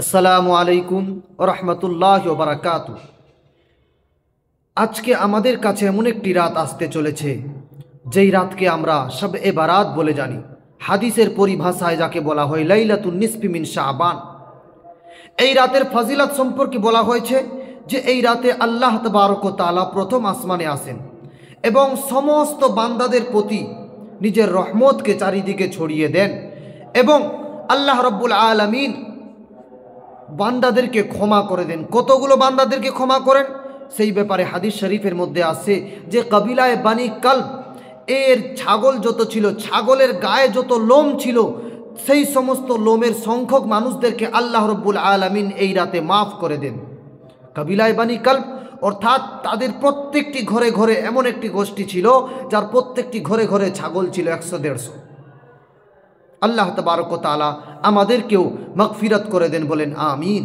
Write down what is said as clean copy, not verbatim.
আসসালামু আলাইকুম ওয়া রাহমাতুল্লাহি ওয়া বারাকাতুহু। আজকে আমাদের কাছে এমন একটি রাত আসতে চলেছে যেই রাতকে আমরা শবে বারাত বলে জানি। হাদিসের পরিভাষায় যাকে বলা হয় লাইলাতুন নিসফি মিন শাবান। এই রাতের ফজিলত সম্পর্কে বলা হয়েছে যে এই রাতে আল্লাহ তাবারক ওয়া তাআলা প্রথম আসমানে আসেন এবং সমস্ত বান্দাদের প্রতি নিজের রহমতকে চারিদিকে ছড়িয়ে দেন এবং আল্লাহ রাব্বুল আলামিন বান্দাদেরকে ক্ষমা করে দেন। কতগুলো বান্দাদেরকে ক্ষমা করেন সেই ব্যাপারে হাদিস শরীফের মধ্যে আছে যে কবিলায় বানি কালব এর ছাগল যত ছিল, ছাগলের গায়ে যত লোম ছিল, সেই সমস্ত লোমের সংখ্যক মানুষদেরকে আল্লাহ রব্বুল আলামিন এই রাতে মাফ করে দেন। কবিলায় বানি কালব অর্থাৎ তাদের প্রত্যেকটি ঘরে ঘরে এমন একটি গোষ্ঠী ছিল যার প্রত্যেকটি ঘরে ঘরে ছাগল ছিল 100-150। আল্লাহ তাবারক ওয়া তাআলা আমাদেরকেও মাগফিরাত করে দেন, বলেন আমিন।